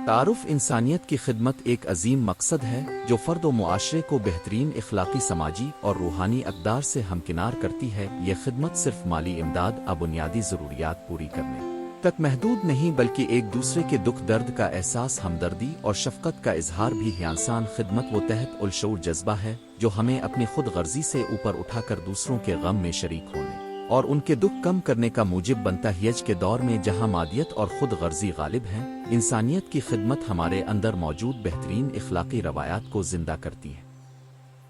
تعارف انسانیت کی خدمت ایک عظیم مقصد ہے جو فرد و معاشرے کو بہترین اخلاقی، سماجی اور روحانی اقدار سے ہمکنار کرتی ہے۔ یہ خدمت صرف مالی امداد اور بنیادی ضروریات پوری کرنے تک محدود نہیں، بلکہ ایک دوسرے کے دکھ درد کا احساس، ہمدردی اور شفقت کا اظہار بھی ہے۔ انسان خدمت وہ تحت الشعور جذبہ ہے جو ہمیں اپنی خود غرضی سے اوپر اٹھا کر دوسروں کے غم میں شریک ہونے اور ان کے دکھ کم کرنے کا موجب بنتا ہے۔ آج کے دور میں جہاں مادیت اور خود غرضی غالب ہیں، انسانیت کی خدمت ہمارے اندر موجود بہترین اخلاقی روایات کو زندہ کرتی ہے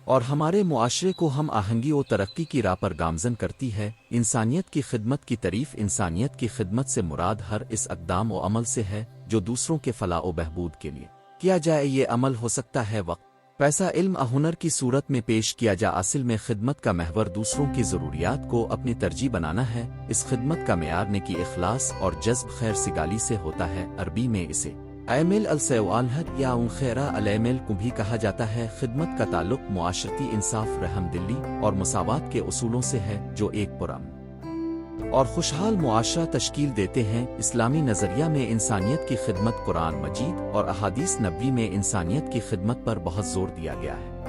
اور ہمارے معاشرے کو ہم آہنگی و ترقی کی راہ پر گامزن کرتی ہے۔ انسانیت کی خدمت کی تعریف۔ انسانیت کی خدمت سے مراد ہر اس اقدام و عمل سے ہے جو دوسروں کے فلاح و بہبود کے لیے کیا جائے۔ یہ عمل ہو سکتا ہے وقت، پیسہ، علم اور ہنر کی صورت میں پیش کیا جا۔ اصل میں خدمت کا محور دوسروں کی ضروریات کو اپنی ترجیح بنانا ہے۔ اس خدمت کا معیار نیکی، اخلاص اور جذب خیر سگالی سے ہوتا ہے۔ عربی میں اسے عمل السوالحت یا خیرہ العمل کو بھی کہا جاتا ہے۔ خدمت کا تعلق معاشرتی انصاف، رحم دلی اور مساوات کے اصولوں سے ہے جو ایک پرامن اور خوشحال معاشرہ تشکیل دیتے ہیں۔ اسلامی نظریہ میں انسانیت کی خدمت، قرآن مجید اور احادیث نبوی میں انسانیت کی خدمت پر بہت زور دیا گیا ہے۔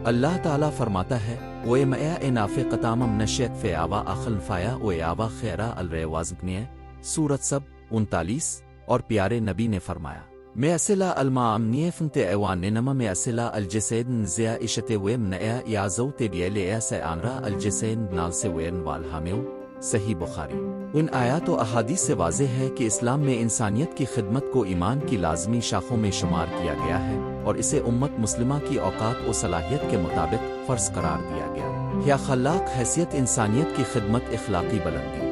اللہ تعالیٰ فرماتا ہے وَإِمَّا نَافِقَ قَتَامًا نَشَّتْ فِي آوَا أَخَلْ فَيَا وَيَاوَا خَيْرَا الْرَوَازِقْنِيَ سورۃ سب 39۔ اور پیارے نبی نے فرمایا میں اصلہ المعامنیہ فنت ایوان نما میں اصلہ الجسید نزیا عشت ویم نیا یازو تیبیل ایس آنرا الجسید نال سے وین والہامیو۔ صحیح بخاری۔ ان آیات و احادیث سے واضح ہے کہ اسلام میں انسانیت کی خدمت کو ایمان کی لازمی شاخوں میں شمار کیا گیا ہے اور اسے امت مسلمہ کی اوقات و صلاحیت کے مطابق فرض قرار دیا گیا۔ یا خلاق حیثیت انسانیت کی خدمت اخلاقی بلندی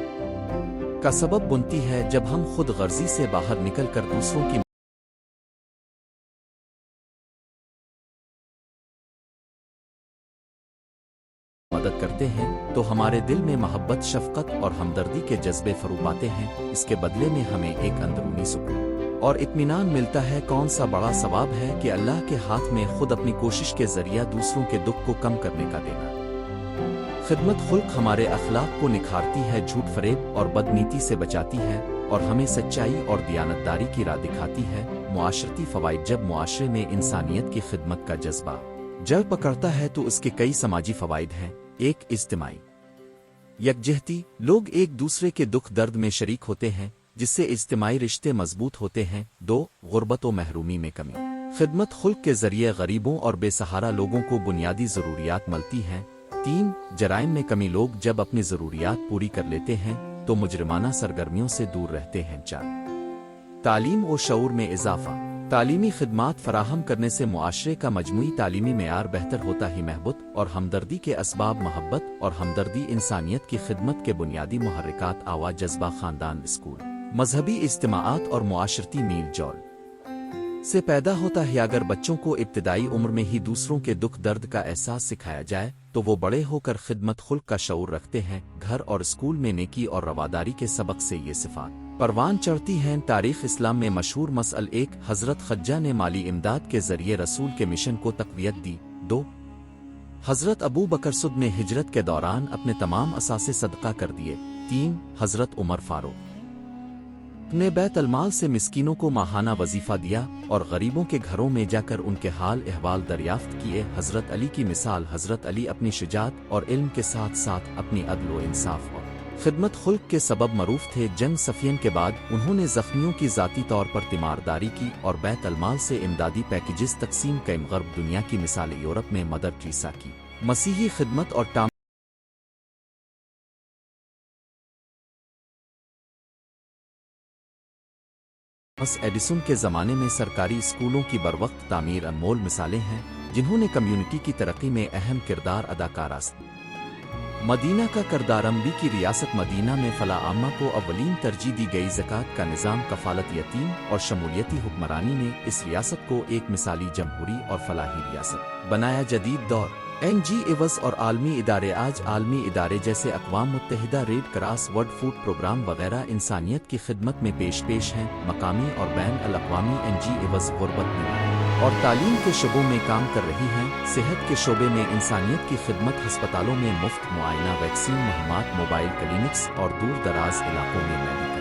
کا سبب بنتی ہے جب ہم خود غرضی سے باہر نکل کر دوسروں کی مدد کرتے ہیں تو ہمارے دل میں محبت، شفقت اور ہمدردی کے جذبے فروغ پاتے ہیں۔ اس کے بدلے میں ہمیں ایک اندرونی سکون اور اطمینان ملتا ہے۔ کون سا بڑا ثواب ہے کہ اللہ کے ہاتھ میں خود اپنی کوشش کے ذریعہ دوسروں کے دکھ کو کم کرنے کا دینا۔ خدمت خلق ہمارے اخلاق کو نکھارتی ہے، جھوٹ، فریب اور بدنیتی سے بچاتی ہے اور ہمیں سچائی اور دیانتداری کی راہ دکھاتی ہے۔ معاشرتی فوائد۔ جب معاشرے میں انسانیت کی خدمت کا جذبہ جڑ پکڑتا ہے تو اس کے کئی سماجی فوائد ہیں۔ ایک، اجتماعی یکجہتی۔ لوگ ایک دوسرے کے دکھ درد میں شریک ہوتے ہیں جس سے اجتماعی رشتے مضبوط ہوتے ہیں۔ دو، غربت و محرومی میں کمی۔ خدمت خلق کے ذریعے غریبوں اور بے سہارا لوگوں کو بنیادی ضروریات ملتی ہیں۔ تین، جرائم میں کمی۔ لوگ جب اپنی ضروریات پوری کر لیتے ہیں تو مجرمانہ سرگرمیوں سے دور رہتے ہیں۔ چار، تعلیم و شعور میں اضافہ۔ تعلیمی خدمات فراہم کرنے سے معاشرے کا مجموعی تعلیمی معیار بہتر ہوتا ہے۔ محبت اور ہمدردی کے اسباب۔ محبت اور ہمدردی انسانیت کی خدمت کے بنیادی محرکات۔ آوا جذبہ خاندان، اسکول، مذہبی اجتماعات اور معاشرتی میل جول سے پیدا ہوتا ہے۔ اگر بچوں کو ابتدائی عمر میں ہی دوسروں کے دکھ درد کا احساس سکھایا جائے تو وہ بڑے ہو کر خدمت خلق کا شعور رکھتے ہیں۔ گھر اور اسکول میں نیکی اور رواداری کے سبق سے یہ صفات پروان چڑھتی ہیں۔ تاریخ اسلام میں مشہور مسئلہ ایک، حضرت خدیجہ نے مالی امداد کے ذریعے رسول کے مشن کو تقویت دی۔ دو، حضرت ابو بکر صدیق نے ہجرت کے دوران اپنے تمام اثاثے صدقہ کر دیے۔ تین، حضرت عمر فاروق نے بیت المال سے مسکینوں کو ماہانہ وظیفہ دیا اور غریبوں کے گھروں میں جا کر ان کے حال احوال دریافت کیے۔ حضرت علی کی مثال۔ حضرت علی اپنی شجاعت اور علم کے ساتھ ساتھ اپنی عدل و انصاف اور خدمت خلق کے سبب معروف تھے۔ جنگ صفین کے بعد انہوں نے زخمیوں کی ذاتی طور پر تیمارداری کی اور بیت المال سے امدادی پیکیجز تقسیم کئے۔ غرب دنیا کی مثال یورپ میں مدر ٹریسا کی مسیحی خدمت اور تھامس ایڈیسن کے زمانے میں سرکاری اسکولوں کی بروقت تعمیر انمول مثالیں ہیں جنہوں نے کمیونٹی کی ترقی میں اہم کردار ادا کیا۔ مدینہ کا کردار۔ انبی کی ریاست مدینہ میں فلاح عامہ کو اولین ترجیح دی گئی۔ زکوٰۃ کا نظام، کفالت یتیم اور شمولیتی حکمرانی نے اس ریاست کو ایک مثالی جمہوری اور فلاحی ریاست بنایا۔ جدید دور NG ایوز اور عالمی ادارے آج عالمی ادارے جیسے اقوام متحدہ، red cross, world food programme وغیرہ انسانیت کی خدمت میں پیش ہیں۔ مقامی اور بین الاقوامی NG ایوز غربت میں اور تعلیم کے شعبوں میں کام کر رہی ہیں۔ صحت کے شعبے میں انسانیت کی خدمت، ہسپتالوں میں مفت معائنہ، ویکسین مہمات، موبائل کلینکس اور دور دراز علاقوں میں میڈیکل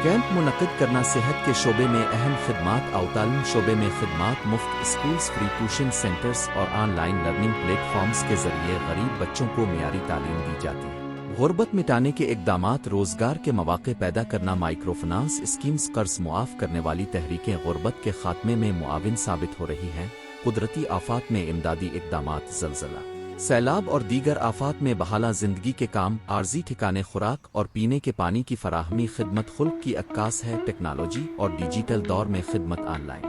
کیمپ منعقد کرنا۔ صحت کے شعبے میں اہم خدمات اور تعلیم شعبے میں خدمات، مفت اسکولز، فری ٹیوشن سینٹرز اور online learning platforms کے ذریعے غریب بچوں کو معیاری تعلیم دی جاتی ہے۔ غربت مٹانے کے اقدامات، روزگار کے مواقع پیدا کرنا، مائکرو فنانس اسکیمز، قرض معاف کرنے والی تحریکیں غربت کے خاتمے میں معاون ثابت ہو رہی ہیں۔ قدرتی آفات میں امدادی اقدامات، زلزلہ، سیلاب اور دیگر آفات میں بحالہ زندگی کے کام، عارضی ٹھکانے، خوراک اور پینے کے پانی کی فراہمی، خدمت خلق کی عکاس ہے۔ ٹیکنالوجی اور ڈیجیٹل دور میں خدمت، آن لائن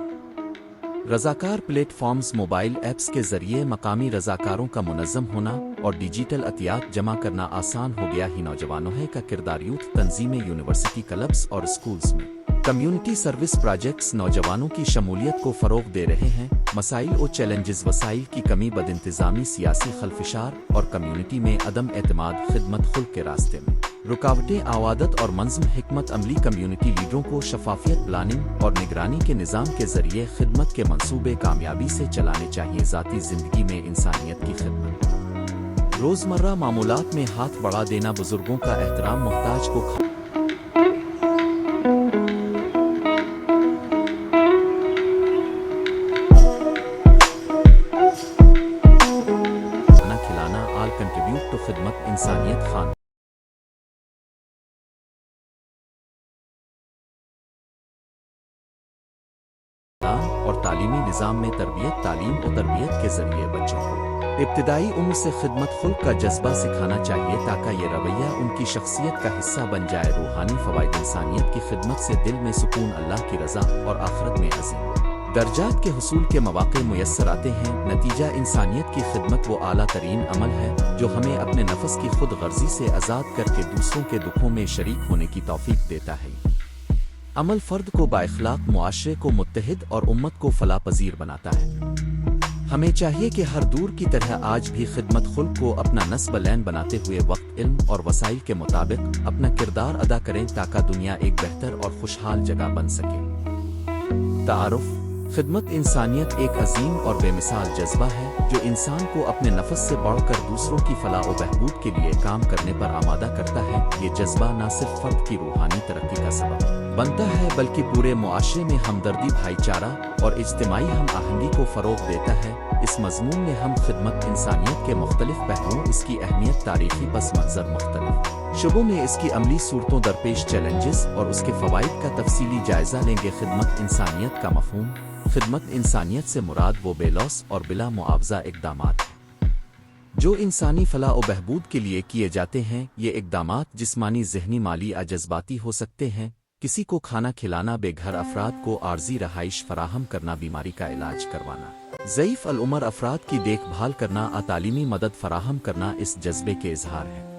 رضاکار پلیٹ فارمز، موبائل ایپس کے ذریعے مقامی رضاکاروں کا منظم ہونا اور ڈیجیٹل عطیات جمع کرنا آسان ہو گیا ہی۔ نوجوانوں کا کردار، یوتھ تنظیمیں، یونیورسٹی کلبز اور اسکولز میں کمیونٹی سروس پروجیکٹس نوجوانوں کی شمولیت کو فروغ دے رہے ہیں۔ مسائل و چیلنجز، وسائل کی کمی، بدانتظامی، سیاسی خلفشار اور کمیونٹی میں عدم اعتماد، خدمت خلق کے راستے میں رکاوٹیں، عوادت اور منظم حکمت عملی۔ کمیونٹی لیڈروں کو شفافیت، پلاننگ اور نگرانی کے نظام کے ذریعے خدمت کے منصوبے کامیابی سے چلانے چاہیے۔ ذاتی زندگی میں انسانیت کی خدمت، روزمرہ معمولات میں ہاتھ بڑھا دینا، بزرگوں کا احترام، محتاج کو کنٹریبیوٹ ٹو خدمت انسانیت۔ خان اور تعلیمی نظام میں تربیت، تعلیم و تربیت کے ذریعے بچوں کو ابتدائی عمر سے خدمت خلق کا جذبہ سکھانا چاہیے تاکہ یہ رویہ ان کی شخصیت کا حصہ بن جائے۔ روحانی فوائد، انسانیت کی خدمت سے دل میں سکون، اللہ کی رضا اور آخرت میں عظیم درجات کے حصول کے مواقع میسر آتے ہیں۔ نتیجہ، انسانیت کی خدمت وہ اعلیٰ ترین عمل ہے جو ہمیں اپنے نفس کی خود غرضی سے آزاد کر کے دوسروں کے دکھوں میں شریک ہونے کی توفیق دیتا ہے۔ عمل فرد کو بااخلاق، معاشرے کو متحد اور امت کو فلاح پذیر بناتا ہے۔ ہمیں چاہیے کہ ہر دور کی طرح آج بھی خدمت خلق کو اپنا نصب العین بناتے ہوئے وقت، علم اور وسائل کے مطابق اپنا کردار ادا کریں تاکہ دنیا ایک بہتر اور خوشحال جگہ بن سکے۔ تعارف، خدمت انسانیت ایک عظیم اور بے مثال جذبہ ہے جو انسان کو اپنے نفس سے بڑھ کر دوسروں کی فلاح و بہبود کے لیے کام کرنے پر آمادہ کرتا ہے۔ یہ جذبہ نہ صرف فرد کی روحانی ترقی کا سبب بنتا ہے بلکہ پورے معاشرے میں ہمدردی، بھائی چارہ اور اجتماعی ہم آہنگی کو فروغ دیتا ہے۔ اس مضمون میں ہم خدمت انسانیت کے مختلف پہلوؤں، اس کی اہمیت، تاریخی پس منظر، مختلف شعبوں میں اس کی عملی صورتوں، درپیش چیلنجز اور اس کے فوائد کا تفصیلی جائزہ لیں گے۔ خدمت انسانیت کا مفہوم، خدمت انسانیت سے مراد وہ بے لوث اور بلا معاوضہ اقدامات ہیں جو انسانی فلاح و بہبود کے لیے کیے جاتے ہیں۔ یہ اقدامات جسمانی، ذہنی، مالی یا جذباتی ہو سکتے ہیں۔ کسی کو کھانا کھلانا، بے گھر افراد کو عارضی رہائش فراہم کرنا، بیماری کا علاج کروانا، ضعیف العمر افراد کی دیکھ بھال کرنا، تعلیمی مدد فراہم کرنا اس جذبے کے اظہار ہے۔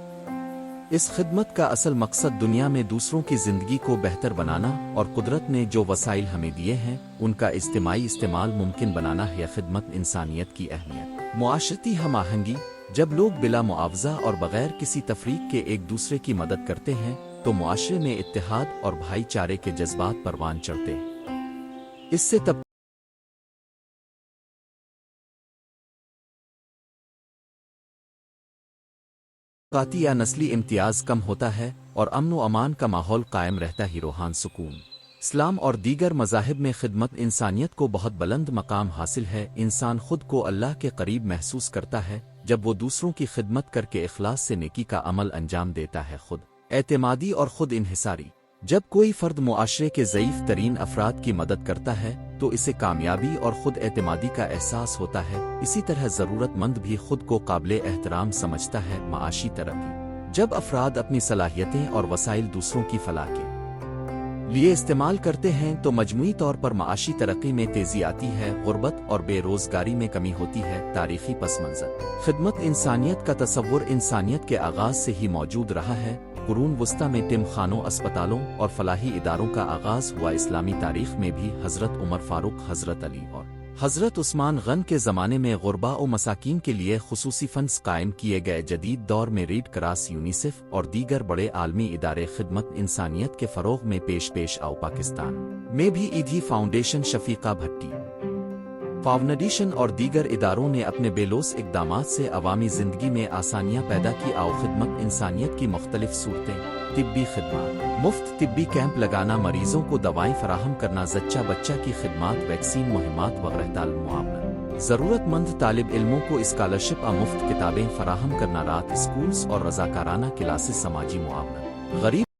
اس خدمت کا اصل مقصد دنیا میں دوسروں کی زندگی کو بہتر بنانا اور قدرت نے جو وسائل ہمیں دیے ہیں ان کا اجتماعی استعمال ممکن بنانا ہے۔ خدمت انسانیت کی اہمیت، معاشرتی ہم آہنگی، جب لوگ بلا معاوضہ اور بغیر کسی تفریق کے ایک دوسرے کی مدد کرتے ہیں تو معاشرے میں اتحاد اور بھائی چارے کے جذبات پروان چڑھتے ہیں۔ اس سے طبقاتی یا نسلی امتیاز کم ہوتا ہے اور امن و امان کا ماحول قائم رہتا ہی۔ روحان سکون، اسلام اور دیگر مذاہب میں خدمت انسانیت کو بہت بلند مقام حاصل ہے۔ انسان خود کو اللہ کے قریب محسوس کرتا ہے جب وہ دوسروں کی خدمت کر کے اخلاص سے نیکی کا عمل انجام دیتا ہے۔ خود اعتمادی اور خود انحصاری، جب کوئی فرد معاشرے کے ضعیف ترین افراد کی مدد کرتا ہے تو اسے کامیابی اور خود اعتمادی کا احساس ہوتا ہے۔ اسی طرح ضرورت مند بھی خود کو قابل احترام سمجھتا ہے۔ معاشی ترقی، جب افراد اپنی صلاحیتیں اور وسائل دوسروں کی فلاح کے لیے استعمال کرتے ہیں تو مجموعی طور پر معاشی ترقی میں تیزی آتی ہے، غربت اور بے روزگاری میں کمی ہوتی ہے۔ تاریخی پس منظر، خدمت انسانیت کا تصور انسانیت کے آغاز سے ہی موجود رہا ہے۔ قرون وسطیٰ میں یتیم خانوں، اسپتالوں اور فلاحی اداروں کا آغاز ہوا۔ اسلامی تاریخ میں بھی حضرت عمر فاروق، حضرت علی اور حضرت عثمان غن کے زمانے میں غربا و مساکین کے لیے خصوصی فنڈز قائم کیے گئے۔ جدید دور میں ریڈ کراس، یونیسیف اور دیگر بڑے عالمی ادارے خدمت انسانیت کے فروغ میں پیش آؤ۔ پاکستان میں بھی ایدھی فاؤنڈیشن، شفیقہ بھٹی فاؤنڈیشن اور دیگر اداروں نے اپنے بیلوس اقدامات سے عوامی زندگی میں آسانیاں پیدا کی۔ آؤ خدمت انسانیت کی مختلف صورتیں، طبی خدمات، مفت طبی کیمپ لگانا، مریضوں کو دوائیں فراہم کرنا، زچہ بچہ کی خدمات، ویکسین مہمات وغیرہ، تعلیم معاونت، ضرورت مند طالب علموں کو اسکالرشپ، مفت کتابیں فراہم کرنا، رات اسکولز اور رضاکارانہ کلاسز، سماجی معاونت، غریب